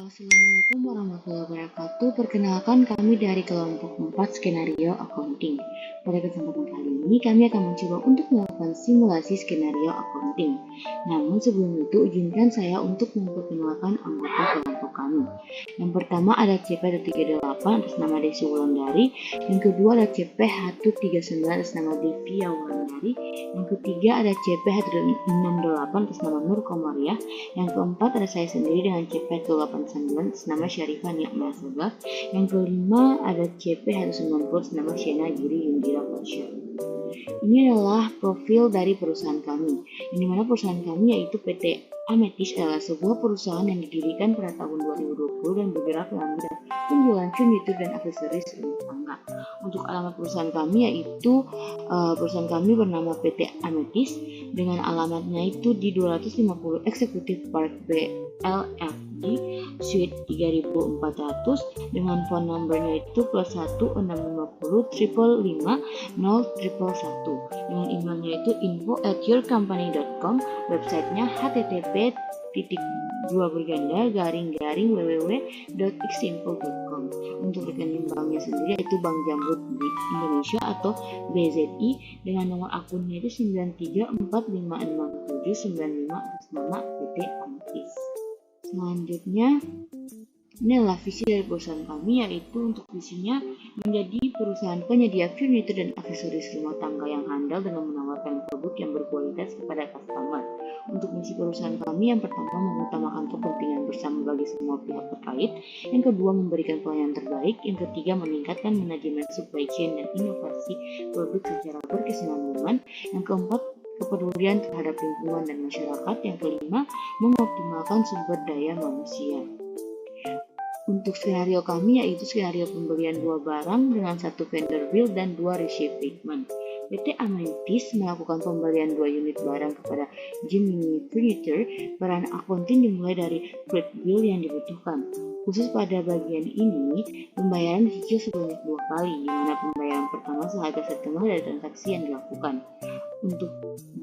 Assalamualaikum warahmatullahi wabarakatuh. Perkenalkan kami dari kelompok 4 skenario accounting. Pada kesempatan kali ini kami akan mencoba untuk melakukan simulasi skenario accounting. Namun sebelum itu izinkan saya untuk memperkenalkan anggota kelompok kami. Yang pertama ada CP138 atas nama Desi Wulandari. Yang kedua ada CP139 atas nama Devia Wulandari. Yang ketiga ada CP168 atas nama Nur Komariah. Yang keempat ada saya sendiri dengan CP189 atas nama Syarifah Ni'mah Sabah. Yang kelima ada CP190 atas nama Shena Giri Yundira Fasya. Ini adalah profil dari perusahaan kami, yang dimana perusahaan kami yaitu PT Ametis adalah sebuah perusahaan yang didirikan pada tahun 2020 dan bergerak dalam bidang penjualan furnitur dan aksesoris rumah tangga. Untuk alamat perusahaan kami yaitu perusahaan kami bernama PT Ametis dengan alamatnya itu di 250 Executive Park BLFD Suite 3400 dengan phone numbernya itu +1 650 555 0111 dengan emailnya itu info@yourcompany.com, websitenya http://www.xinfo.com. Untuk rekening banknya sendiri yaitu Bank Jamrut di Indonesia atau BZI dengan nomor akunnya itu 93456795 atas nama PT Ametis. Selanjutnya ini adalah visi dari perusahaan kami, yaitu untuk visinya menjadi perusahaan penyedia furnitur dan aksesoris rumah tangga yang handal dengan menawarkan produk yang berkualitas kepada customer. Untuk misi perusahaan kami yang pertama mengutamakan kepentingan bersama bagi semua pihak terkait, yang kedua memberikan pelayanan terbaik, yang ketiga meningkatkan manajemen supply chain dan inovasi produk secara berkesinambungan, yang keempat kepedulian terhadap lingkungan dan masyarakat, yang kelima mengoptimalkan sumber daya manusia. Untuk skenario kami yaitu skenario pembelian 2 barang dengan 1 vendor bill dan 2 receipt payment. PT Ametis melakukan pembelian 2 unit barang kepada Gemini Furniture. Peran akuntan dimulai dari credit bill yang dibutuhkan. Khusus pada bagian ini, pembayaran dicicil sebanyak 2 kali, di mana pembayaran pertama seharga setengah dari transaksi yang dilakukan. Untuk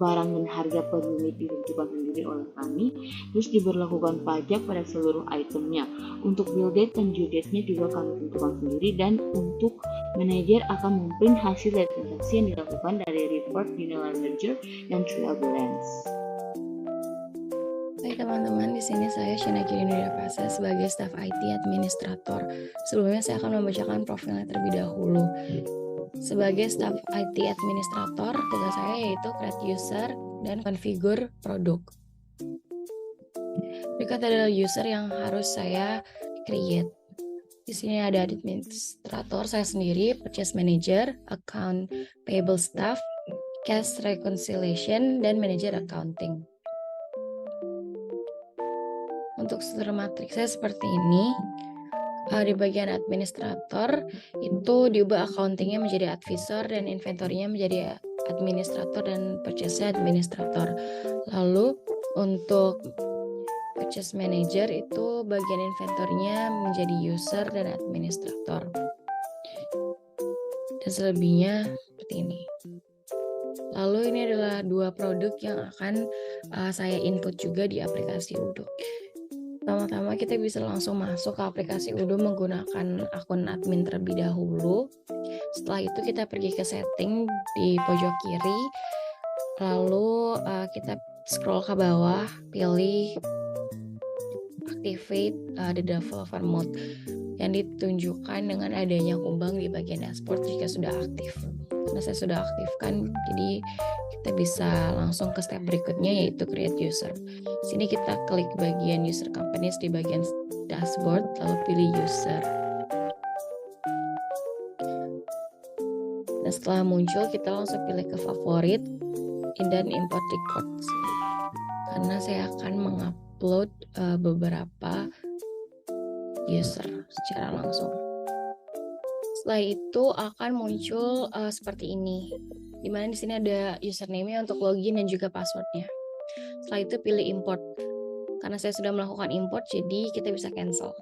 barang dan harga per unit ditentukan sendiri oleh kami, terus diberlakukan pajak pada seluruh itemnya. Untuk bill date dan due date-nya juga kami tentukan sendiri, dan untuk manajer akan memprint hasil dari transaksi yang dilakukan dari report general ledger dan trial balance. Hai teman-teman, di sini saya Shena Giri Yundira Fasya sebagai staf IT administrator. Sebelumnya saya akan membacakan profilnya terlebih dahulu. Sebagai staf IT administrator, tugas saya yaitu create user dan configure produk. Berikut adalah user yang harus saya create. Di sini ada administrator saya sendiri, purchase manager, account payable staff, cash reconciliation, dan manager accounting. Untuk struktur matriks saya seperti ini. Di bagian administrator itu diubah accountingnya menjadi advisor dan inventory-nya menjadi administrator dan purchase-nya administrator. Lalu untuk purchase manager itu bagian inventory-nya menjadi user dan administrator. Dan selebihnya seperti ini. Lalu ini adalah 2 produk yang akan saya input juga di aplikasi Udo. Pertama-tama kita bisa langsung masuk ke aplikasi Udo menggunakan akun admin terlebih dahulu. Setelah itu kita pergi ke setting di pojok kiri. Lalu kita scroll ke bawah, pilih activate the developer mode yang ditunjukkan dengan adanya kumbang di bagian dashboard jika sudah aktif. Karena saya sudah aktifkan, jadi kita bisa langsung ke step berikutnya yaitu create user. Sini kita klik bagian user companies di bagian dashboard, lalu pilih user. Dan setelah muncul kita langsung pilih ke favorit dan import records. Karena saya akan mengupload beberapa user secara langsung. Setelah itu akan muncul seperti ini, di mana di sini ada username-nya untuk login dan juga password-nya. Setelah itu pilih import. Karena saya sudah melakukan import, jadi kita bisa cancel.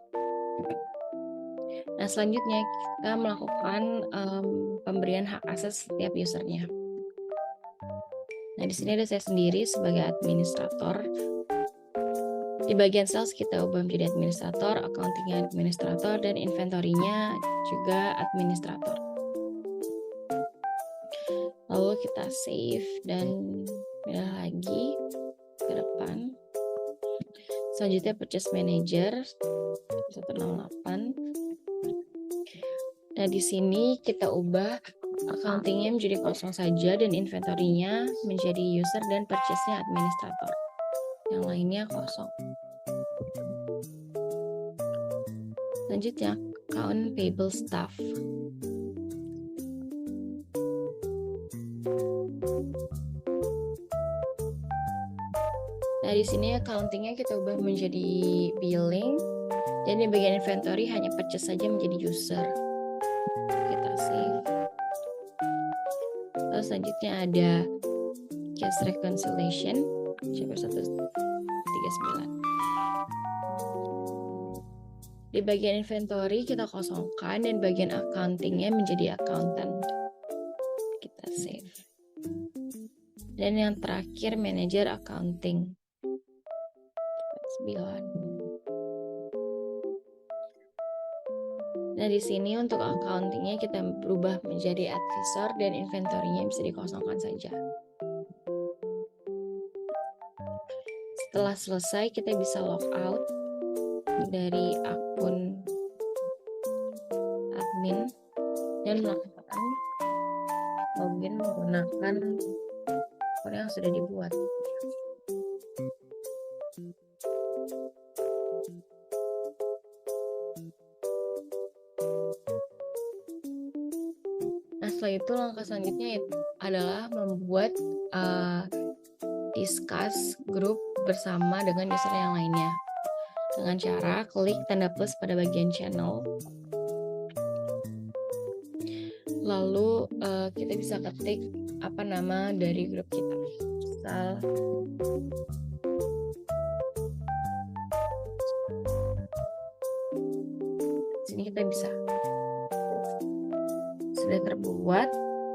Nah, selanjutnya kita melakukan pemberian hak akses setiap usernya. Nah, di sini ada saya sendiri sebagai administrator. Di bagian sales kita ubah menjadi administrator, accountingnya administrator, dan inventory-nya juga administrator. Lalu kita save dan pilih lagi ke depan. Selanjutnya purchase manager 168. Nah, di sini kita ubah accounting-nya menjadi kosong saja dan inventory-nya menjadi user dan purchase-nya administrator. Yang lainnya kosong. Selanjutnya account payable staff. Nah, di sini accounting-nya kita ubah menjadi billing, dan di bagian inventory hanya purchase saja menjadi user. Kita save. Lalu selanjutnya ada cash reconciliation, chapter 139. Di bagian inventory kita kosongkan dan bagian accounting-nya menjadi accountant. Kita save. Dan yang terakhir manager accounting. 9. Nah, di sini untuk accounting-nya kita berubah menjadi advisor dan inventory-nya bisa dikosongkan saja. Setelah selesai, kita bisa log out dari akun admin dan melakukan login menggunakan akun yang sudah dibuat. Nah, setelah itu langkah selanjutnya adalah membuat discuss grup bersama dengan user yang lainnya dengan cara klik tanda plus pada bagian channel. Lalu kita bisa ketik apa nama dari grup kita. Misal sini kita bisa sudah terbuat,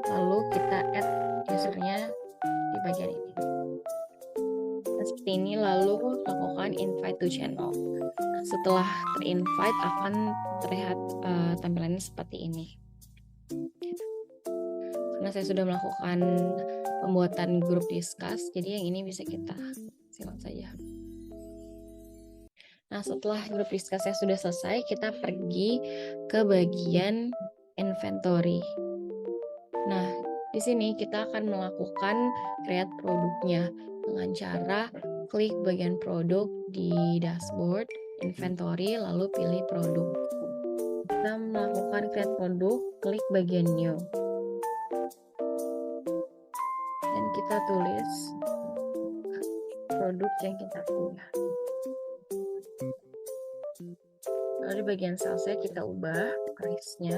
lalu kita add usernya di bagian ini. Nah, seperti ini, lalu lakukan invite to channel. Setelah ter-invite akan terlihat tampilannya seperti ini. Karena saya sudah melakukan pembuatan grup discuss, jadi yang ini bisa kita simak saja. Nah, setelah grup discuss-nya sudah selesai, kita pergi ke bagian inventory. Nah, di sini kita akan melakukan create produknya dengan cara klik bagian produk di dashboard, inventory, lalu pilih produk. Kita melakukan create produk, klik bagian new. Dan kita tulis produk yang kita punya. Lalu di bagian salesnya kita ubah price-nya.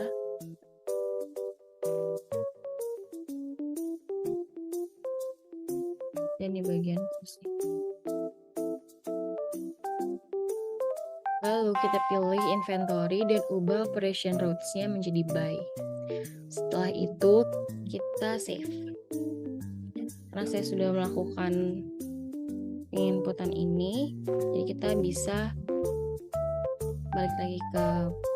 Dan di bagian posisi. Lalu kita pilih inventory dan ubah operation routes-nya menjadi buy. Setelah itu kita save. Karena saya sudah melakukan penginputan ini, jadi kita bisa balik lagi ke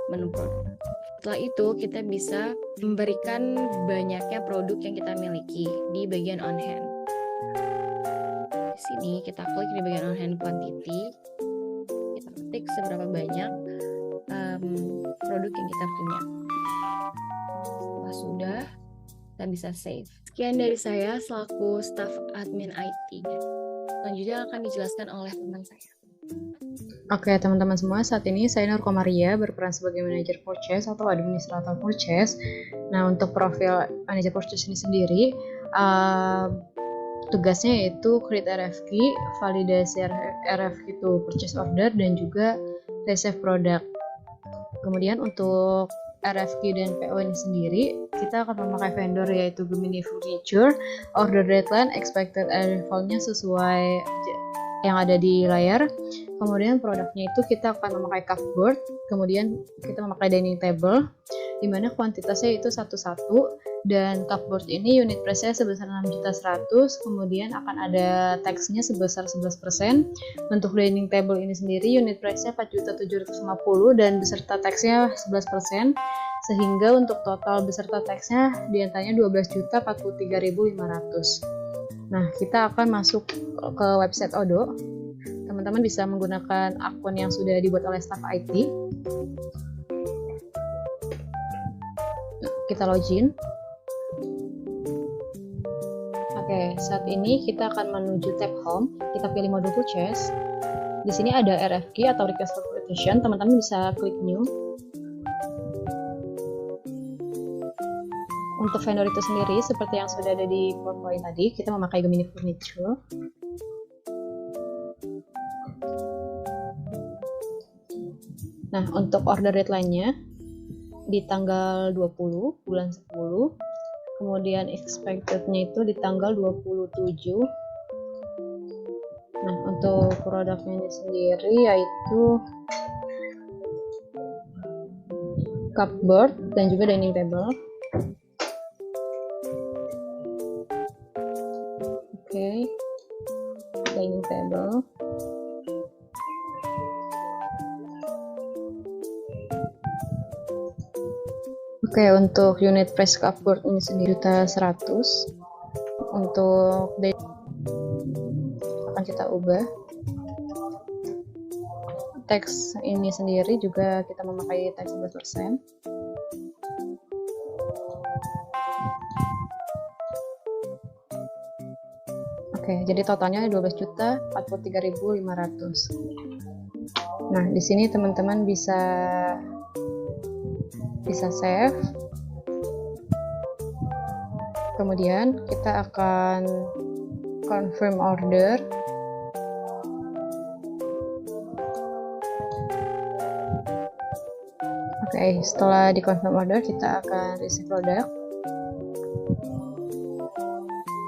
menu produk. Setelah itu kita bisa memberikan banyaknya produk yang kita miliki di bagian on hand. Di sini kita klik di bagian on hand quantity, kita ketik seberapa banyak produk yang kita punya. Setelah sudah, kita bisa save. Sekian dari saya selaku staf admin IT. Selanjutnya akan dijelaskan oleh teman saya. Oke, teman-teman semua, saat ini saya Nur Komaria berperan sebagai manajer purchase atau administrator purchase. Nah, untuk profil manajer purchase ini sendiri, tugasnya yaitu create RFQ, validasi RFQ itu purchase order, dan juga receive product. Kemudian untuk RFQ dan PO ini sendiri, kita akan memakai vendor yaitu Gemini Furniture. Order deadline expected arrival-nya sesuai yang ada di layar. Kemudian produknya itu kita akan memakai cupboard, kemudian kita memakai dining table, di mana kuantitasnya itu 1-1, Dan cupboard ini unit price-nya sebesar 6.100.000, kemudian akan ada tax-nya sebesar 11%. Untuk dining table ini sendiri unit price-nya 4.750.000 dan beserta tax-nya 11%, sehingga untuk total beserta tax-nya diantaranya 12.043.500. Nah, kita akan masuk ke website Odoo. Teman-teman bisa menggunakan akun yang sudah dibuat oleh staff IT. Nah, kita login. Oke, saat ini kita akan menuju tab Home. Kita pilih mode purchase. Di sini ada RFQ atau request for quotation. Teman-teman bisa klik new. Untuk vendor itu sendiri, seperti yang sudah ada di PowerPoint tadi, kita memakai Gemini Furniture. Nah, untuk order deadline-nya di tanggal 20 bulan 10. Kemudian expected-nya itu di tanggal 27. Nah, untuk produknya ini sendiri yaitu cupboard dan juga dining table. Oke, dining table. Oke, untuk unit price cupboard ini sendiri 100. Untuk akan kita ubah. Tax ini sendiri juga kita memakai tax 11%. Oke, jadi totalnya 12.043.500. Nah, di sini teman-teman bisa save. Kemudian kita akan confirm order. Oke, setelah di confirm order kita akan receive produk.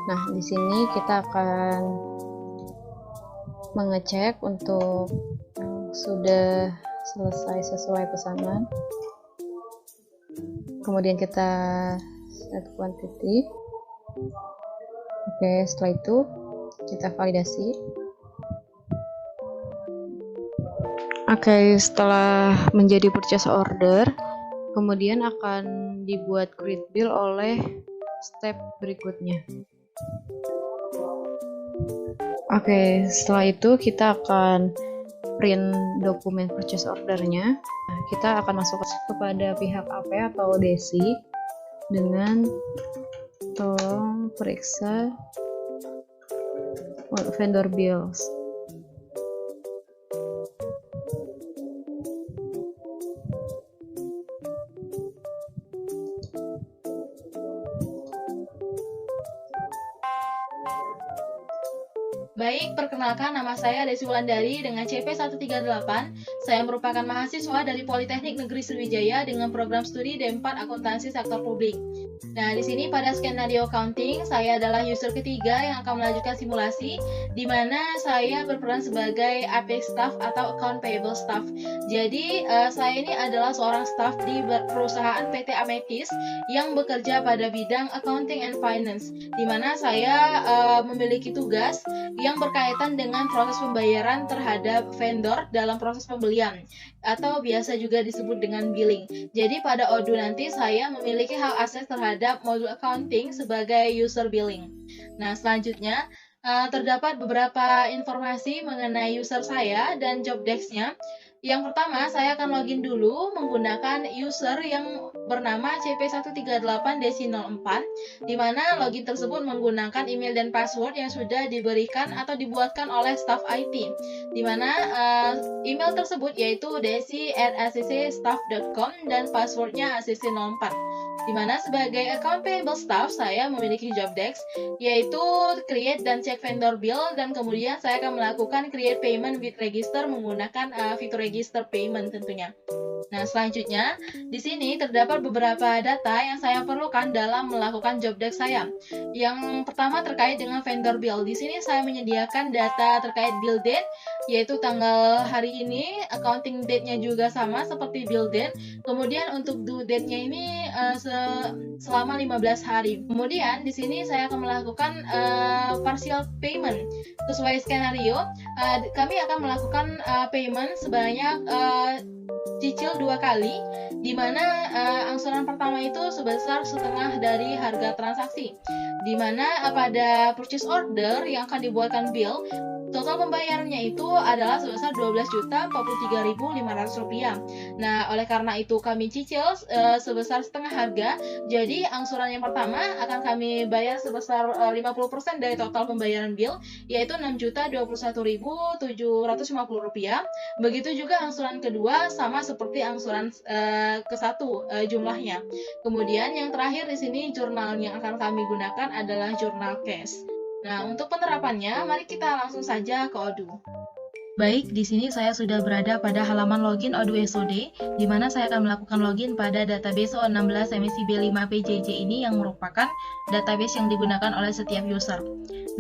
Nah, di sini kita akan mengecek untuk yang sudah selesai sesuai pesanan. Kemudian kita set quantity. Oke, setelah itu kita validasi. Oke, setelah menjadi purchase order, kemudian akan dibuat create bill oleh step berikutnya. Oke, setelah itu kita akan print dokumen purchase ordernya. Nah, kita akan masuk kepada pihak AP atau Desi dengan tolong periksa vendor bills. Baik, perkenalkan nama saya Desi Wulandari dengan CP 138. Saya merupakan mahasiswa dari Politeknik Negeri Sriwijaya dengan program studi D4 Akuntansi Sektor Publik. Nah, di sini pada skenario accounting, saya adalah user ketiga yang akan melanjutkan simulasi, di mana saya berperan sebagai AP staff atau account payable staff. Jadi, saya ini adalah seorang staff di perusahaan PT Ametis yang bekerja pada bidang accounting and finance, di mana saya memiliki tugas yang berkaitan dengan proses pembayaran terhadap vendor dalam proses pembelian, atau biasa juga disebut dengan billing. Jadi pada Odoo nanti saya memiliki hak akses terhadap modul accounting sebagai user billing. Nah, selanjutnya terdapat beberapa informasi mengenai user saya dan job desk-nya. Yang pertama, saya akan login dulu menggunakan user yang bernama CP138-04, di mana login tersebut menggunakan email dan password yang sudah diberikan atau dibuatkan oleh staff IT, di mana email tersebut yaitu desi@accstaff.com dan passwordnya acc04. Di mana sebagai account payable staff saya memiliki job desk yaitu create dan check vendor bill, dan kemudian saya akan melakukan create payment with register menggunakan fitur register payment tentunya. Nah, selanjutnya di sini terdapat beberapa data yang saya perlukan dalam melakukan job desk saya. Yang pertama terkait dengan vendor bill. Di sini saya menyediakan data terkait bill date yaitu tanggal hari ini. Accounting date-nya juga sama seperti bill date. Kemudian untuk due date-nya ini selama 15 hari. Kemudian di sini saya akan melakukan partial payment. Sesuai skenario, kami akan melakukan payment sebanyak cicil 2 kali, di mana angsuran pertama itu sebesar setengah dari harga transaksi, di mana pada purchase order yang akan dibuatkan bill, total pembayarannya itu adalah sebesar Rp12.043.500. Nah, oleh karena itu kami cicil sebesar setengah harga. Jadi angsuran yang pertama akan kami bayar sebesar 50% dari total pembayaran bill, yaitu Rp6.021.750. Begitu juga angsuran kedua sama seperti angsuran ke-1 jumlahnya. Kemudian yang terakhir di sini jurnal yang akan kami gunakan adalah jurnal cash. Nah, untuk penerapannya, mari kita langsung saja ke Odoo. Baik, di sini saya sudah berada pada halaman login Odoo SOD, di mana saya akan melakukan login pada database O16 MSI B5PJJ ini yang merupakan database yang digunakan oleh setiap user.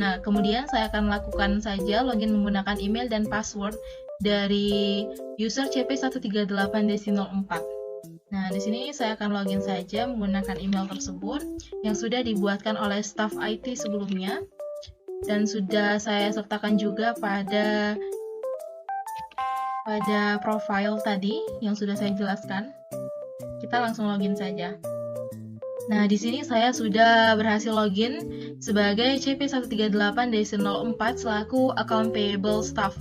Nah, kemudian saya akan lakukan saja login menggunakan email dan password dari user CP138-04. Nah, di sini saya akan login saja menggunakan email tersebut yang sudah dibuatkan oleh staff IT sebelumnya. Dan sudah saya sertakan juga pada profile tadi yang sudah saya jelaskan. Kita langsung login saja. Nah, di sini saya sudah berhasil login sebagai CP138-04 selaku account payable staff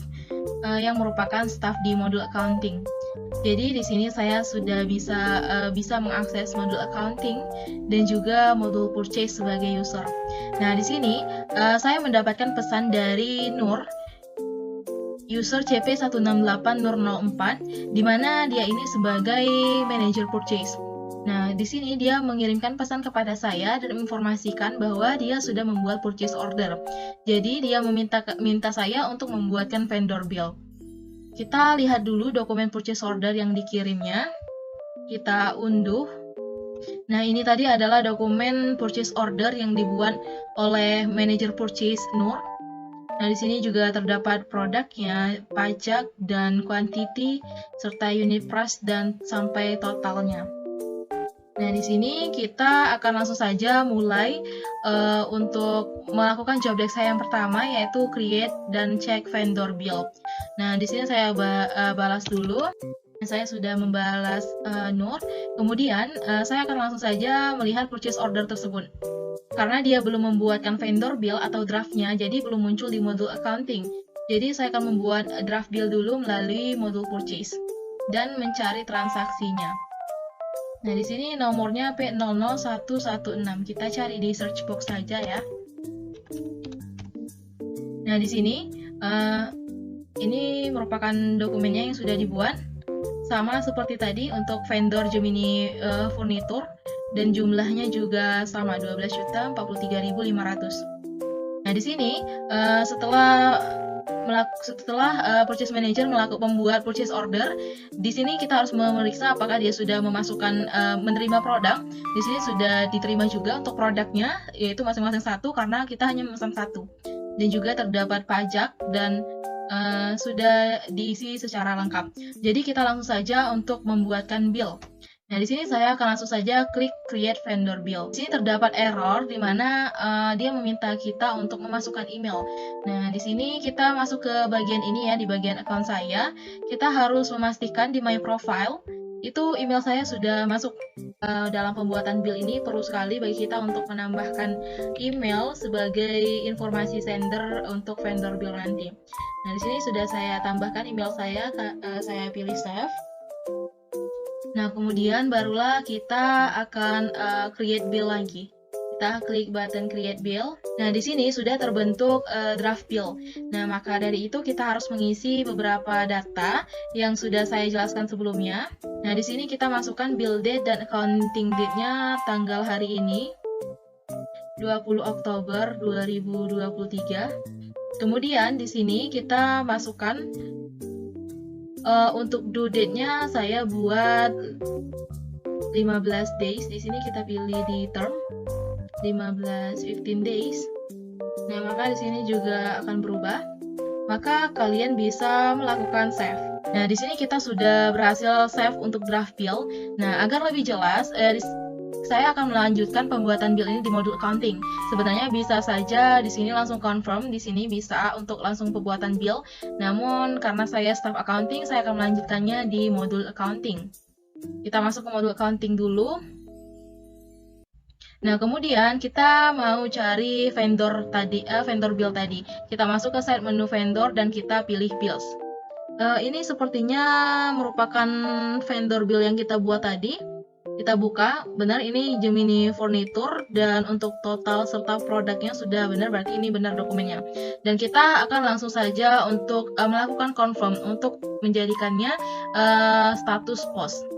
yang merupakan staff di modul accounting. Jadi di sini saya sudah bisa mengakses modul accounting dan juga modul purchase sebagai user. Nah, di sini saya mendapatkan pesan dari Nur, user CP168Nur04, di mana dia ini sebagai manager purchase. Nah, di sini dia mengirimkan pesan kepada saya dan menginformasikan bahwa dia sudah membuat purchase order. Jadi dia minta saya untuk membuatkan vendor bill. Kita lihat dulu dokumen purchase order yang dikirimnya. Kita unduh. Nah, ini tadi adalah dokumen purchase order yang dibuat oleh manager purchase Nur. Nah, di sini juga terdapat produknya, pajak, dan quantity, serta unit price dan sampai totalnya. Nah, di sini kita akan langsung saja mulai untuk melakukan job desk saya yang pertama, yaitu create dan check vendor bill. Nah, di sini saya balas dulu. Saya sudah membalas Nur. Kemudian saya akan langsung saja melihat purchase order tersebut. Karena dia belum membuatkan vendor bill atau draftnya, jadi belum muncul di modul accounting. Jadi saya akan membuat draft bill dulu melalui modul purchase dan mencari transaksinya. Nah, di sini nomornya P00116. Kita cari di search box saja ya. Nah, di sini ini merupakan dokumennya yang sudah dibuat. Sama seperti tadi untuk vendor Gemini Furniture, dan jumlahnya juga sama 12.043.500. Nah, di sini setelah purchase manager membuat purchase order, di sini kita harus memeriksa apakah dia sudah memasukkan menerima produk. Di sini sudah diterima juga untuk produknya, yaitu masing-masing satu karena kita hanya memesan satu. Dan juga terdapat pajak dan sudah diisi secara lengkap. Jadi kita langsung saja untuk membuatkan bill. Nah, di sini saya akan langsung saja klik create vendor bill. Di sini terdapat error di mana dia meminta kita untuk memasukkan email. Nah, di sini kita masuk ke bagian ini ya, di bagian account saya. Kita harus memastikan di my profile itu email saya sudah masuk. Dalam pembuatan bill ini perlu sekali bagi kita untuk menambahkan email sebagai informasi sender untuk vendor bill nanti. Nah, di sini sudah saya tambahkan email saya pilih save. Nah, kemudian barulah kita akan create bill lagi. Kita klik button create bill. Nah, di sini sudah terbentuk draft bill. Nah, maka dari itu kita harus mengisi beberapa data yang sudah saya jelaskan sebelumnya. Nah, di sini kita masukkan bill date dan accounting date-nya tanggal hari ini, 20 Oktober 2023. Kemudian di sini kita masukkan untuk due date-nya saya buat 15 days. Di sini kita pilih di term 15 days. Nah, maka di sini juga akan berubah. maka kalian bisa melakukan save. Nah, di sini kita sudah berhasil save untuk draft bill. Nah, agar lebih jelas, saya akan melanjutkan pembuatan bill ini di modul accounting. Sebenarnya bisa saja di sini langsung confirm, di sini bisa untuk langsung pembuatan bill. Namun karena saya staff accounting, saya akan melanjutkannya di modul accounting. Kita masuk ke modul accounting dulu. Nah, kemudian kita mau cari vendor bill tadi. Kita masuk ke side menu vendor dan kita pilih bills. Ini sepertinya merupakan vendor bill yang kita buat tadi. Kita buka, benar ini Gemini Furniture, dan untuk total serta produknya sudah benar, berarti ini benar dokumennya. Dan kita akan langsung saja untuk melakukan confirm untuk menjadikannya status post.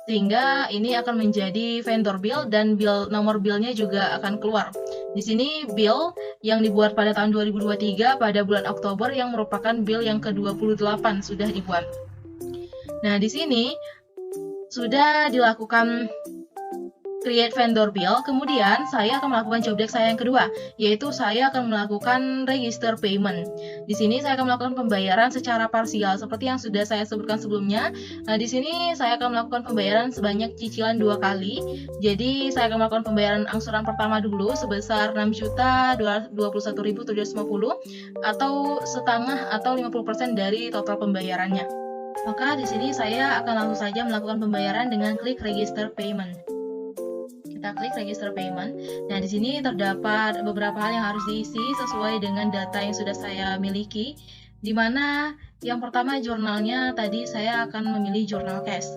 Sehingga ini akan menjadi vendor bill dan nomor billnya juga akan keluar. Di sini bill yang dibuat pada tahun 2023 pada bulan Oktober yang merupakan bill yang ke-28 sudah dibuat. Nah, di sini sudah dilakukan create vendor bill, kemudian saya akan melakukan job desk saya yang kedua, yaitu saya akan melakukan register payment. Di sini saya akan melakukan pembayaran secara parsial seperti yang sudah saya sebutkan sebelumnya. Nah, di sini saya akan melakukan pembayaran sebanyak cicilan 2 kali. Jadi saya akan melakukan pembayaran angsuran pertama dulu sebesar 6.021.750 atau setengah atau 50% dari total pembayarannya. Maka di sini saya akan langsung saja melakukan pembayaran dengan klik register payment. Kita klik register payment. Nah, di sini terdapat beberapa hal yang harus diisi sesuai dengan data yang sudah saya miliki. Di mana yang pertama jurnalnya tadi saya akan memilih jurnal cash.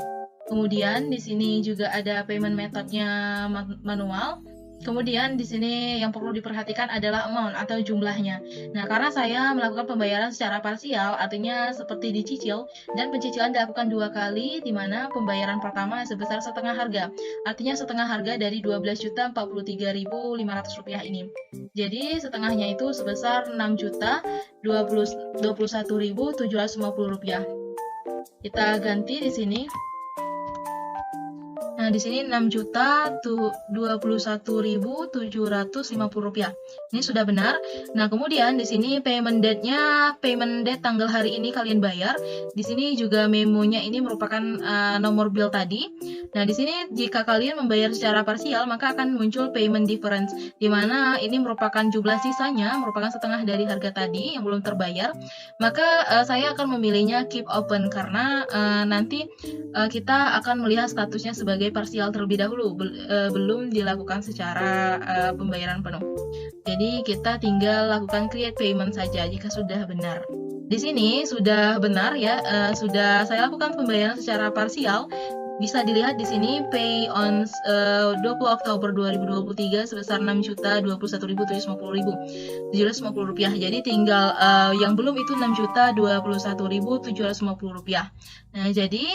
Kemudian di sini juga ada payment methodnya manual. Kemudian di sini yang perlu diperhatikan adalah amount atau jumlahnya. Nah, karena saya melakukan pembayaran secara parsial, artinya seperti dicicil, dan pencicilan dilakukan 2 kali, di mana pembayaran pertama sebesar setengah harga. Artinya setengah harga dari Rp12.043.500 ini. Jadi setengahnya itu sebesar Rp6.021.750. Kita ganti di sini. Nah, di sini Rp6.021.750. Ini sudah benar. Nah, kemudian di sini payment date-nya, payment date tanggal hari ini kalian bayar. Di sini juga memonya ini merupakan nomor bill tadi. Nah, di sini jika kalian membayar secara parsial, maka akan muncul payment difference, di mana ini merupakan jumlah sisanya, merupakan setengah dari harga tadi yang belum terbayar. Maka saya akan memilihnya keep open karena nanti kita akan melihat statusnya sebagai parsial terlebih dahulu, belum dilakukan secara pembayaran penuh. Jadi kita tinggal lakukan create payment saja jika sudah benar. Di sini sudah benar ya, sudah saya lakukan pembayaran secara parsial. Bisa dilihat di sini pay on 20 Oktober 2023 sebesar Rp6.021.750. Jadi tinggal yang belum itu Rp6.021.750. Nah, jadi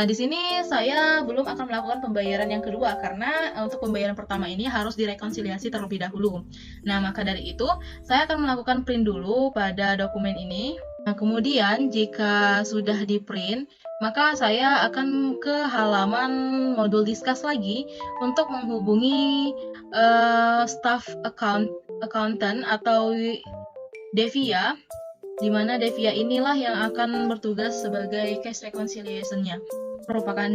di sini saya belum akan melakukan pembayaran yang kedua karena untuk pembayaran pertama ini harus direkonsiliasi terlebih dahulu. Nah, maka dari itu saya akan melakukan print dulu pada dokumen ini. Nah, kemudian jika sudah di print, maka saya akan ke halaman modul discuss lagi untuk menghubungi staff accountant atau Devia, di mana Devia inilah yang akan bertugas sebagai cash reconciliation-nya. Merupakan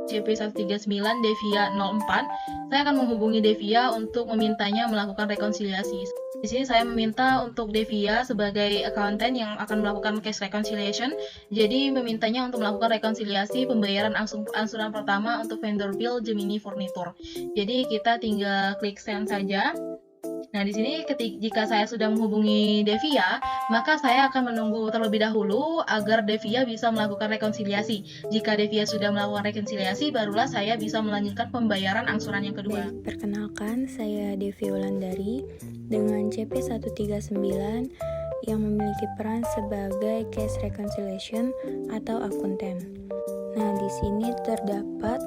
CP139 Devia 04. Saya akan menghubungi Devia untuk memintanya melakukan rekonsiliasi. Di sini saya meminta untuk Devia sebagai accountant yang akan melakukan cash reconciliation. Jadi memintanya untuk melakukan rekonsiliasi pembayaran angsuran pertama untuk vendor bill Gemini Furniture. Jadi kita tinggal klik send saja. Nah, di sini jika saya sudah menghubungi Devia, maka saya akan menunggu terlebih dahulu agar Devia bisa melakukan rekonsiliasi. Jika Devia sudah melakukan rekonsiliasi, barulah saya bisa melanjutkan pembayaran angsuran yang kedua. Perkenalkan, saya Devi Wulandari dengan CP139 yang memiliki peran sebagai cash reconciliation atau akuntan. Nah, di sini terdapat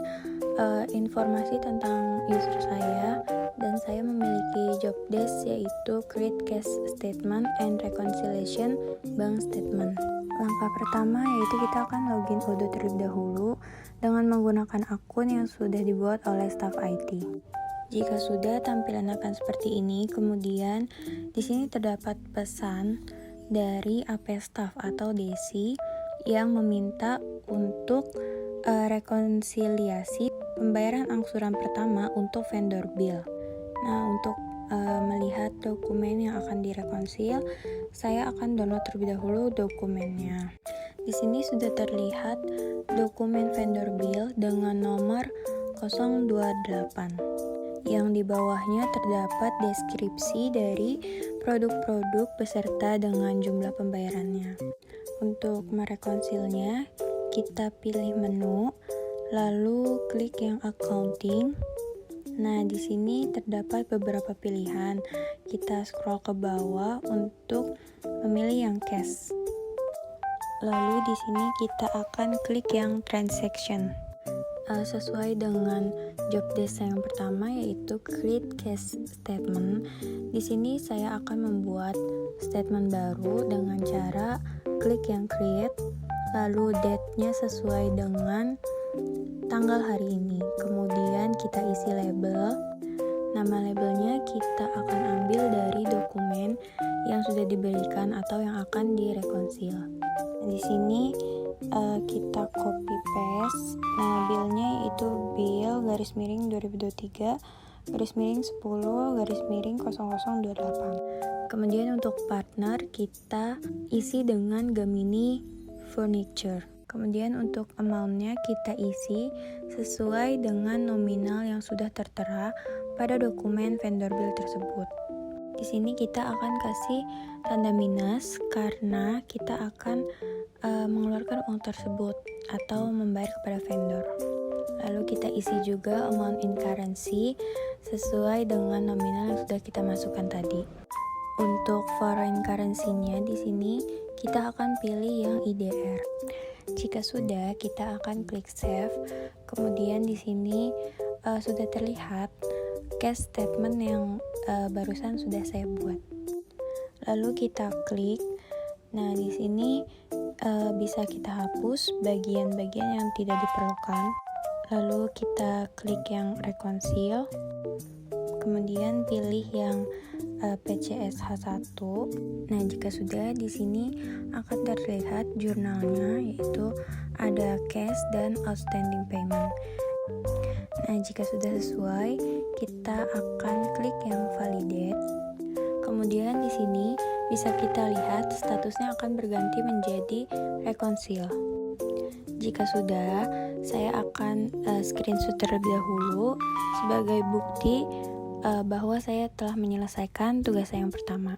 informasi tentang user saya, dan saya memiliki job desk yaitu create cash statement and reconciliation bank statement. Langkah pertama yaitu kita akan login Odoo terlebih dahulu dengan menggunakan akun yang sudah dibuat oleh staff IT. Jika sudah, tampilan akan seperti ini. Kemudian di sini terdapat pesan dari AP Staff atau Desi yang meminta untuk rekonsiliasi pembayaran angsuran pertama untuk vendor bill. Nah, untuk melihat dokumen yang akan direkonsil, saya akan download terlebih dahulu dokumennya. Di sini sudah terlihat dokumen vendor bill dengan nomor 028. Yang di bawahnya terdapat deskripsi dari produk-produk beserta dengan jumlah pembayarannya. Untuk merekonsilnya, kita pilih menu, lalu klik yang accounting. Nah, di sini terdapat beberapa pilihan. Kita scroll ke bawah untuk memilih yang cash. Lalu di sini kita akan klik yang transaction. Sesuai dengan job desk yang pertama, yaitu create cash statement. Di sini saya akan membuat statement baru dengan cara klik yang create, lalu date-nya sesuai dengan tanggal hari ini. Kemudian kita isi label. Nama labelnya kita akan ambil dari dokumen yang sudah diberikan atau yang akan direkonsil. Di sini kita copy paste. Nama billnya yaitu bill _2023 _10 _0028. Kemudian untuk partner kita isi dengan Gemini Furniture. Kemudian untuk amount-nya kita isi sesuai dengan nominal yang sudah tertera pada dokumen vendor bill tersebut. Di sini kita akan kasih tanda minus karena kita akan mengeluarkan uang tersebut atau membayar kepada vendor. Lalu kita isi juga amount in currency sesuai dengan nominal yang sudah kita masukkan tadi. Untuk foreign currency-nya di sini kita akan pilih yang IDR. Jika sudah, kita akan klik save. Kemudian di sini sudah terlihat cash statement yang barusan sudah saya buat. Lalu kita klik. Nah, di sini bisa kita hapus bagian-bagian yang tidak diperlukan. Lalu kita klik yang reconcile. Kemudian pilih yang PCS H1. Nah, jika sudah, di sini akan terlihat jurnalnya, yaitu ada cash dan outstanding payment. Nah, jika sudah sesuai, kita akan klik yang validate. Kemudian di sini bisa kita lihat statusnya akan berganti menjadi reconcile. Jika sudah, saya akan screenshot terlebih dahulu sebagai bukti bahwa saya telah menyelesaikan tugas saya yang pertama.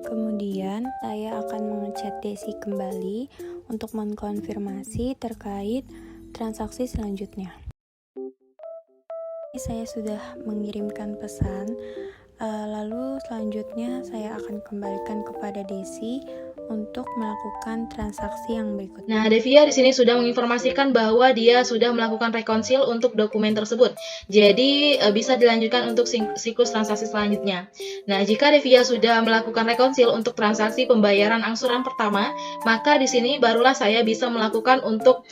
Kemudian saya akan mengechat Desi kembali untuk mengkonfirmasi terkait transaksi selanjutnya. Saya sudah mengirimkan pesan. Lalu selanjutnya saya akan kembalikan kepada Desi untuk melakukan transaksi yang berikutnya. Nah, Devia di sini sudah menginformasikan bahwa dia sudah melakukan rekonsil untuk dokumen tersebut. Jadi bisa dilanjutkan untuk siklus transaksi selanjutnya. Nah, jika Devia sudah melakukan rekonsil untuk transaksi pembayaran angsuran pertama, maka di sini barulah saya bisa melakukan untuk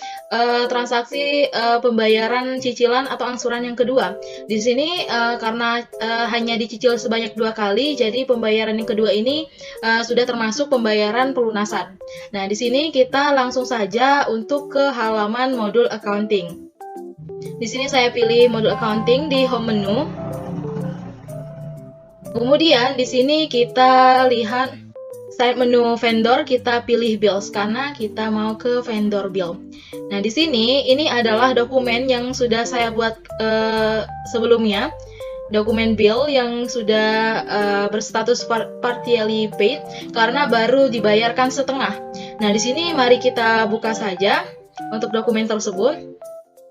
transaksi pembayaran cicilan atau angsuran yang kedua. Di sini karena hanya dicicil sebanyak 2 kali, jadi pembayaran yang kedua ini sudah termasuk pembayaran pelunasan. Nah, di sini kita langsung saja untuk ke halaman modul accounting. Di sini saya pilih modul accounting di home menu. Kemudian di sini kita lihat side menu vendor, kita pilih bills karena kita mau ke vendor bill. Nah, di sini ini adalah dokumen yang sudah saya buat sebelumnya. Dokumen bill yang sudah berstatus partially paid karena baru dibayarkan setengah. Nah, di sini mari kita buka saja untuk dokumen tersebut.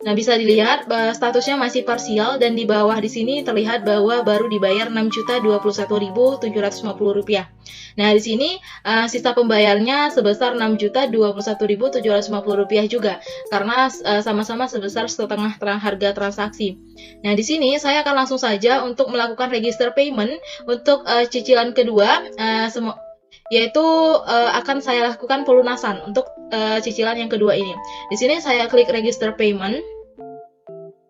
Nah, bisa dilihat bahwa statusnya masih parsial dan di bawah di sini terlihat bahwa baru dibayar Rp6.021.750. Nah, di sini sisa pembayarnya sebesar Rp6.021.750 juga karena sama-sama sebesar setengah harga transaksi. Nah, di sini saya akan langsung saja untuk melakukan register payment untuk cicilan kedua, yaitu akan saya lakukan pelunasan untuk cicilan yang kedua ini. Di sini saya klik register payment.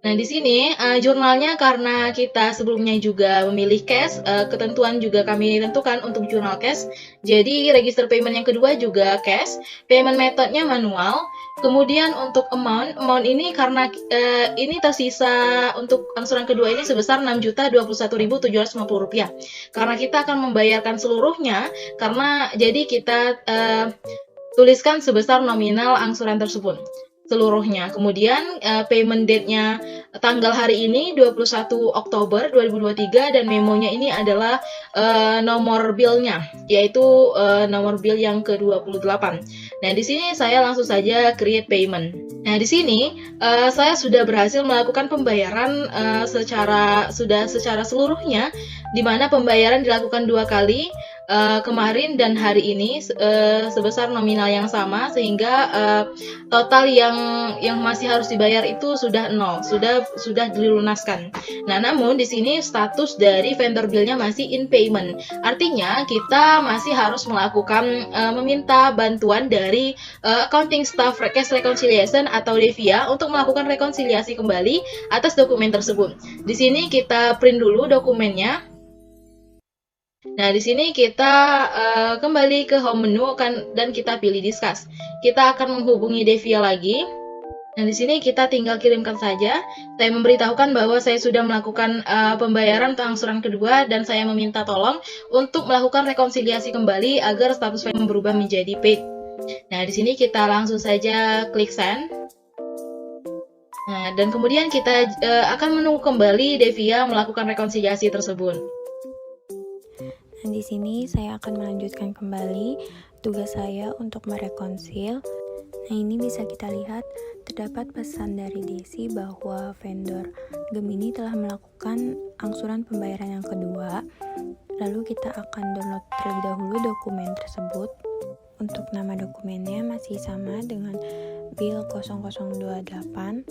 Nah, di sini jurnalnya karena kita sebelumnya juga memilih cash, ketentuan juga kami tentukan untuk jurnal cash. Jadi register payment yang kedua juga cash, payment methodnya manual. Kemudian untuk amount ini karena ini tersisa untuk angsuran kedua ini sebesar Rp6.021.750. Karena kita akan membayarkan seluruhnya, karena jadi kita tuliskan sebesar nominal angsuran tersebut seluruhnya. Kemudian payment date-nya tanggal hari ini 21 Oktober 2023 dan memonya ini adalah nomor bill-nya, yaitu nomor bill yang ke-28. Nah, di sini saya langsung saja create payment. Nah, di sini saya sudah berhasil melakukan pembayaran secara seluruhnya, di mana pembayaran dilakukan 2 kali, kemarin dan hari ini sebesar nominal yang sama, sehingga total yang masih harus dibayar itu sudah 0, sudah dilunaskan. Nah, namun di sini status dari vendor bill-nya masih in payment. Artinya kita masih harus melakukan meminta bantuan dari accounting staff cash reconciliation atau Devia untuk melakukan rekonsiliasi kembali atas dokumen tersebut. Di sini kita print dulu dokumennya. Nah, di sini kita kembali ke home menu dan kita pilih discuss. Kita akan menghubungi Devia lagi. Nah, di sini kita tinggal kirimkan saja. Saya memberitahukan bahwa saya sudah melakukan pembayaran untuk angsuran kedua dan saya meminta tolong untuk melakukan rekonsiliasi kembali agar status payment berubah menjadi paid. Nah, di sini kita langsung saja klik send. Nah, dan kemudian kita akan menunggu kembali Devia melakukan rekonsiliasi tersebut. Nah, di sini saya akan melanjutkan kembali tugas saya untuk merekonsil. Nah, ini bisa kita lihat terdapat pesan dari Desi bahwa vendor Gemini telah melakukan angsuran pembayaran yang kedua. Lalu kita akan download terlebih dahulu dokumen tersebut. Untuk nama dokumennya masih sama dengan bill 0028.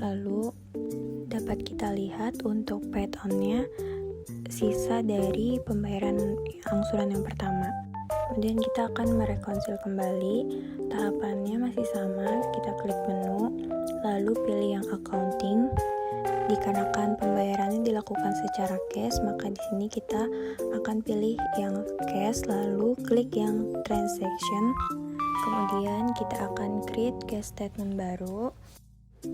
Lalu dapat kita lihat untuk paid on-nya sisa dari pembayaran angsuran yang pertama. Kemudian kita akan merekonsil kembali. Tahapannya masih sama, kita klik menu, lalu pilih yang accounting. Dikarenakan pembayarannya dilakukan secara cash, maka di sini kita akan pilih yang cash, lalu klik yang transaction. Kemudian kita akan create cash statement baru.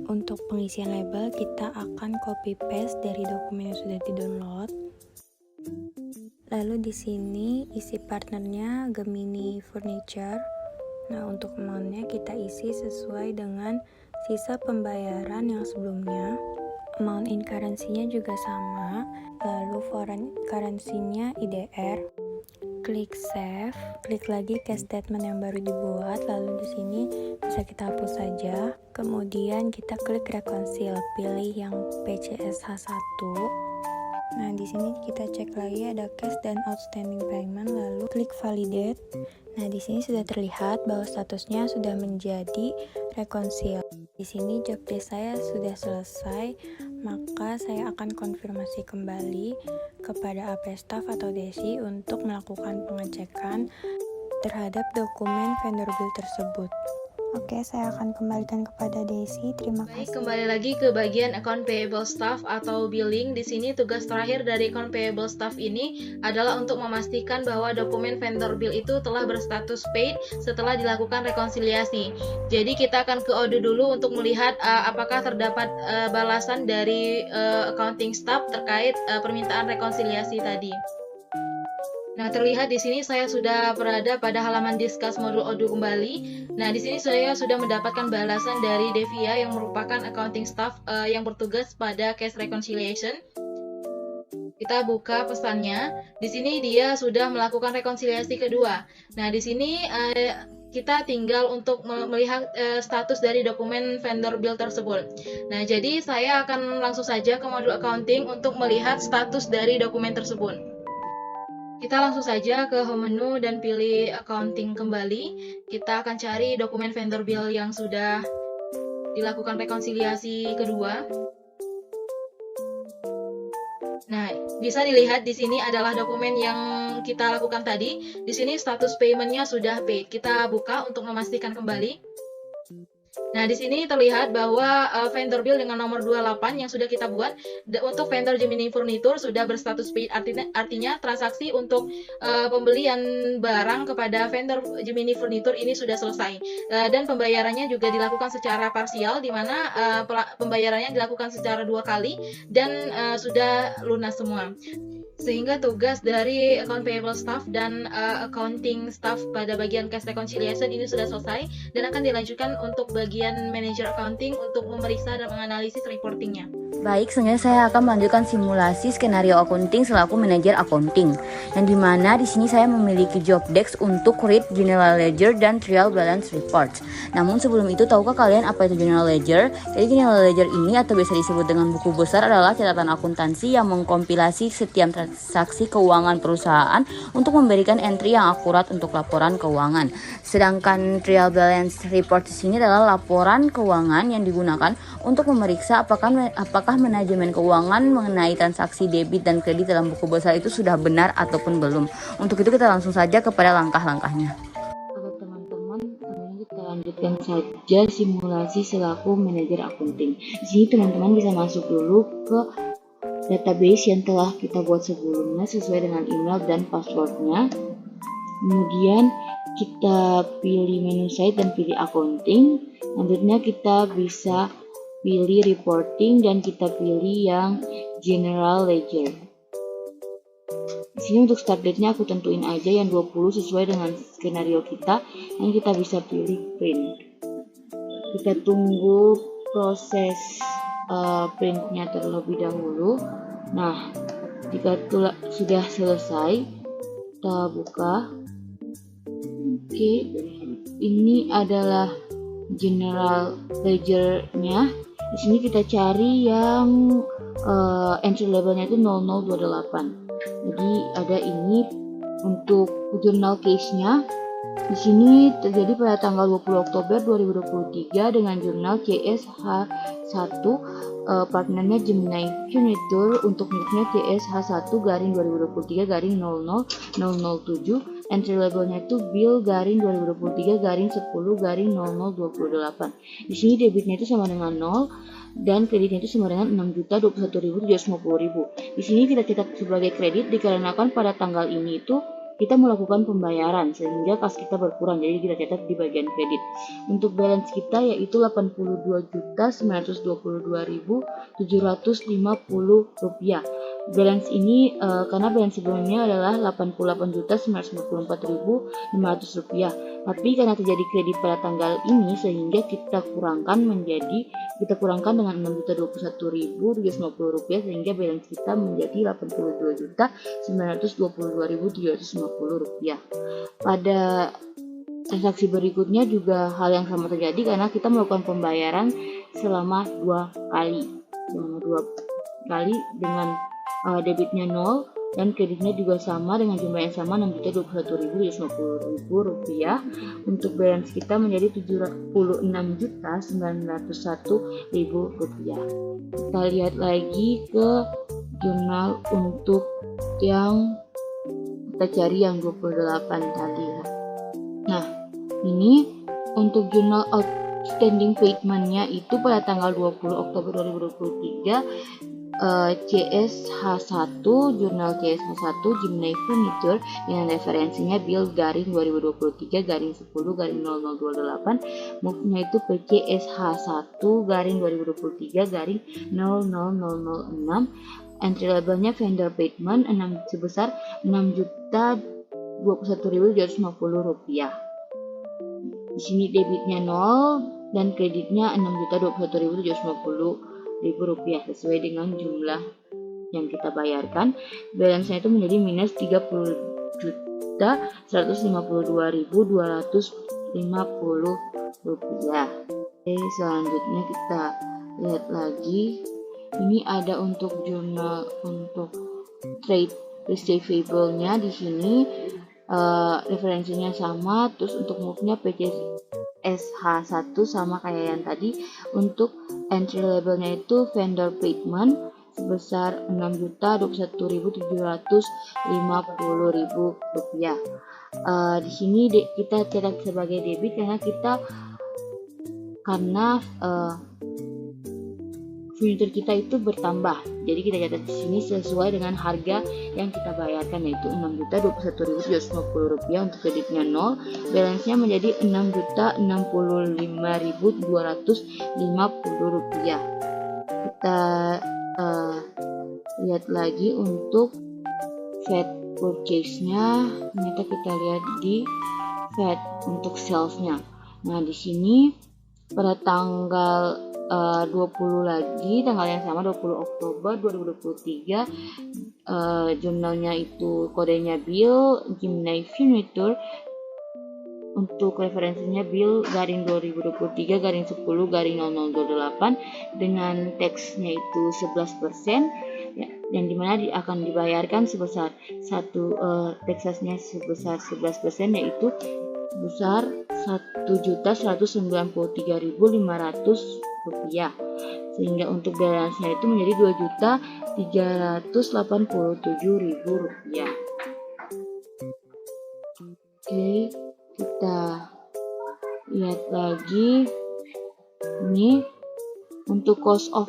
Untuk pengisian label, kita akan copy paste dari dokumen yang sudah di-download. Lalu di sini isi partnernya Gemini Furniture. Nah, untuk amount-nya kita isi sesuai dengan sisa pembayaran yang sebelumnya. Amount in currency-nya juga sama. Lalu foreign currency-nya IDR. Klik save, klik lagi cash statement yang baru dibuat, lalu di sini bisa kita hapus saja. Kemudian kita klik reconcile, pilih yang PCSH1. Nah, di sini kita cek lagi ada cash dan outstanding payment, lalu klik validate. Nah, di sini sudah terlihat bahwa statusnya sudah menjadi reconcile. Di sini job desk saya sudah selesai, maka saya akan konfirmasi kembali kepada AP staff atau Desi untuk melakukan pengecekan terhadap dokumen vendor bill tersebut. Oke, saya akan kembalikan kepada Desi. Terima kasih. Baik, kembali lagi ke bagian account payable staff atau billing. Di sini tugas terakhir dari account payable staff ini adalah untuk memastikan bahwa dokumen vendor bill itu telah berstatus paid setelah dilakukan rekonsiliasi. Jadi kita akan ke audit dulu untuk melihat apakah terdapat balasan dari accounting staff terkait permintaan rekonsiliasi tadi. Nah, terlihat di sini saya sudah berada pada halaman discuss modul audio kembali. Nah, di sini saya sudah mendapatkan balasan dari Devia yang merupakan accounting staff yang bertugas pada case reconciliation. Kita buka pesannya. Di sini dia sudah melakukan rekonsiliasi kedua. Nah, di sini kita tinggal untuk melihat status dari dokumen vendor bill tersebut. Nah, jadi saya akan langsung saja ke modul accounting untuk melihat status dari dokumen tersebut. Kita langsung saja ke home menu dan pilih accounting kembali. Kita akan cari dokumen vendor bill yang sudah dilakukan rekonsiliasi kedua. Nah, bisa dilihat di sini adalah dokumen yang kita lakukan tadi. Di sini status payment-nya sudah paid. Kita buka untuk memastikan kembali. Nah, di sini terlihat bahwa vendor bill dengan nomor 28 yang sudah kita buat untuk vendor Gemini Furniture sudah berstatus paid, artinya transaksi untuk pembelian barang kepada vendor Gemini Furniture ini sudah selesai. Dan pembayarannya juga dilakukan secara parsial, di mana pembayarannya dilakukan secara 2 kali dan sudah lunas semua. Sehingga tugas dari account payable staff dan accounting staff pada bagian cash reconciliation ini sudah selesai dan akan dilanjutkan untuk bagian manager accounting untuk memeriksa dan menganalisis reportingnya. Baik, selanjutnya saya akan melanjutkan simulasi skenario accounting selaku manajer accounting. Yang dimana di sini saya memiliki job desk untuk read general ledger dan trial balance reports. Namun sebelum itu, tahukah kalian apa itu general ledger? Jadi general ledger ini atau biasa disebut dengan buku besar adalah catatan akuntansi yang mengkompilasi setiap transaksi keuangan perusahaan untuk memberikan entry yang akurat untuk laporan keuangan. Sedangkan trial balance report di sini adalah laporan keuangan yang digunakan untuk memeriksa apakah manajemen keuangan mengenai transaksi debit dan kredit dalam buku besar itu sudah benar ataupun belum. Untuk itu kita langsung saja kepada langkah-langkahnya. Oke teman-teman, kita lanjutkan saja simulasi selaku manajer accounting. Di sini teman-teman bisa masuk dulu ke database yang telah kita buat sebelumnya sesuai dengan email dan passwordnya. Kemudian kita pilih menu site dan pilih accounting. Selanjutnya kita bisa pilih reporting dan kita pilih yang general ledger. Di sini untuk start date-nya aku tentuin aja yang 20 sesuai dengan skenario kita, dan kita bisa pilih print. Kita tunggu proses printnya terlebih dahulu. Nah, jika sudah selesai, kita buka. Oke, ini adalah general ledger-nya. Di sini kita cari yang entry levelnya itu 0028. Jadi ada ini untuk jurnal case-nya. Di sini terjadi pada tanggal 20 Oktober 2023 dengan jurnal CSH1, partnernya Gemini Furniture, untuk nicknya CSH1-2023-00-007. Entry labelnya itu bill garing 2023-10-0028. Di sini debitnya itu sama dengan 0 dan kreditnya itu sama dengan 6.021.750.000. Di sini kita catat sebagai kredit dikarenakan pada tanggal ini itu kita melakukan pembayaran sehingga kas kita berkurang, jadi kita catat di bagian kredit. Untuk balance kita yaitu Rp82.922.750. Balance ini karena balance sebelumnya adalah Rp88.944.500, tapi karena terjadi kredit pada tanggal ini sehingga kita kurangkan dengan Rp6.021.750 sehingga balance kita menjadi Rp82.922.750. Pada transaksi berikutnya juga hal yang sama terjadi karena kita melakukan pembayaran selama dua kali dengan debitnya 0 dan kreditnya juga sama dengan jumlah yang sama Rp6.021.750. Untuk balance kita menjadi Rp76.901.000. Kita lihat lagi ke jurnal untuk yang kita cari yang 28 tadi ya. Nah, ini untuk jurnal outstanding payment-nya itu pada tanggal 20 Oktober 2023 CSH1, jurnal CSH1 Gemini Furniture dengan referensinya bill garing 2023-10-0028, move-nya itu PCSH1 garing 2023 00006. Entry labelnya vendor payment sebesar Rp6.021.750. Di sini debitnya 0 dan kreditnya Rp6.021.750 sesuai dengan jumlah yang kita bayarkan. Balance-nya itu menjadi minus Rp30.152.250. Oke, selanjutnya kita lihat lagi. Ini ada untuk jurnal untuk trade receivable-nya. Di sini referensinya sama, terus untuk move-nya PCSH1 sama kayak yang tadi. Untuk entry labelnya itu vendor payment sebesar Rp6.217.550.000. Di sini kita cetak sebagai debit karena kita karena furnitur kita itu bertambah. Jadi kita catat di sini sesuai dengan harga yang kita bayarkan, yaitu Rp6.021.750 untuk kreditnya 0, balance-nya menjadi Rp6.065.250. Kita lihat lagi untuk VAT purchase-nya, ternyata kita lihat di VAT untuk sales-nya. Nah, di sini pada tanggal 20 lagi, tanggal yang sama 20 Oktober 2023, jurnalnya itu kodenya Bill Gemini Furniture, untuk referensinya Bill garing 2023 garing 10 garing 0028 dengan teksnya itu 11%, ya, yang dimana akan dibayarkan sebesar teksasnya sebesar 11%, yaitu sebesar Rp1.193.500, sehingga untuk balance-nya itu menjadi Rp2.387.000. Oke, kita lihat lagi ini untuk cost of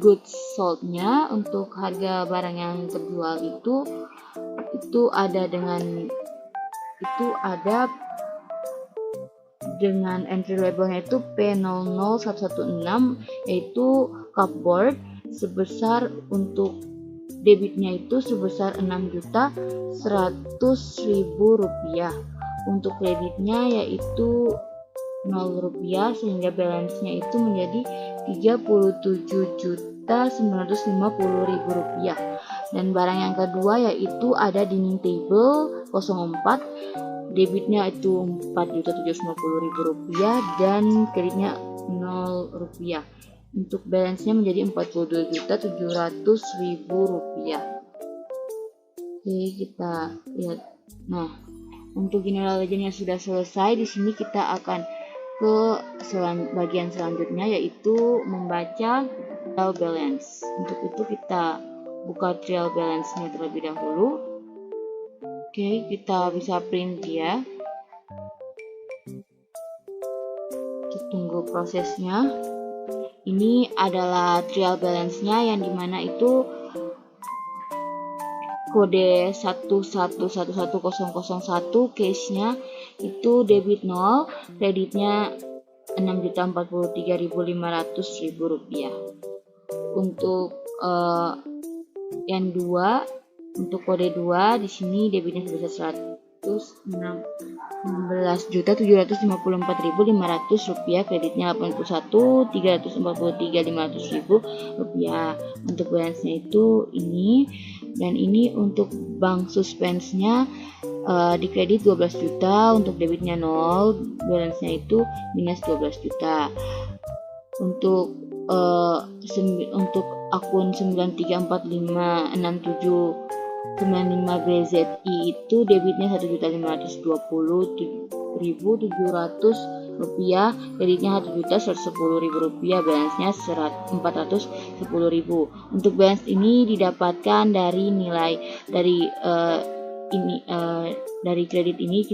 goods sold-nya, untuk harga barang yang terjual itu ada dengan entry labelnya itu P00116, yaitu cupboard, sebesar untuk debitnya itu sebesar Rp6.100.000, untuk kreditnya yaitu Rp0, sehingga balance-nya itu menjadi Rp37.950.000. Dan barang yang kedua yaitu ada dining table 04, debitnya itu Rp4.750.000 dan kreditnya Rp0. Untuk balance-nya menjadi Rp42.700.000. Oke, kita lihat. Nah, untuk general legend yang sudah selesai, di sini kita akan ke bagian selanjutnya, yaitu membaca trial balance. Untuk itu kita buka trial balance-nya terlebih dahulu. Oke, kita bisa print dia. Kita tunggu prosesnya. Ini adalah trial balance-nya, yang dimana itu kode 1111001, case-nya itu debit 0, kreditnya Rp6.043.500. Untuk yang 2, untuk kode 2 di sini debitnya sebesar Rp16.754.500, kreditnya Rp81.343.500. Untuk balance-nya itu ini, dan ini untuk bank suspense-nya di kredit 12 juta, untuk debitnya 0, balance-nya itu minus 12 juta. Untuk akun 93456795BZI itu debitnya Rp1.520.700, kreditnya Rp1.110.000, balance-nya Rp410.000. Untuk balance ini didapatkan dari nilai dari kredit ini,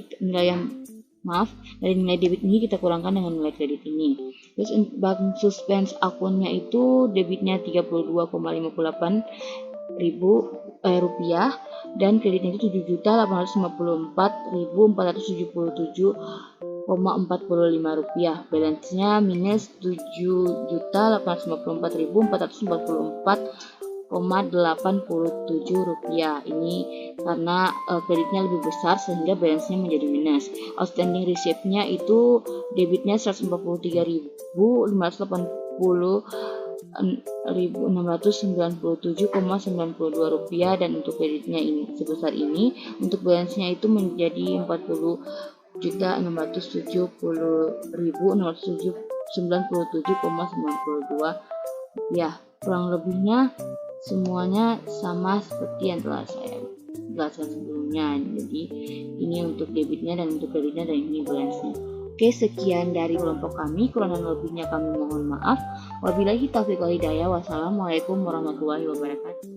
dari nilai debit ini kita kurangkan dengan nilai kredit ini. Terus bank suspense akunnya itu debitnya Rp34.058 dan kreditnya itu Rp7.857.477,45. Balance-nya minus Rp7.854.487,87. Ini karena kreditnya lebih besar sehingga balance-nya menjadi minus. Outstanding receipt-nya itu debitnya Rp150.697,92 dan untuk kreditnya ini sebesar ini. Untuk balance-nya itu menjadi Rp40.697.697,92. Ya, kurang lebihnya semuanya sama seperti yang telah saya jelaskan sebelumnya. Jadi ini untuk debitnya dan untuk kreditnya, dan ini balance-nya. Oke, sekian dari kelompok kami. Kurang lebihnya kami mohon maaf. Wabillahi taufiq wal hidayah. Wassalamualaikum warahmatullahi wabarakatuh.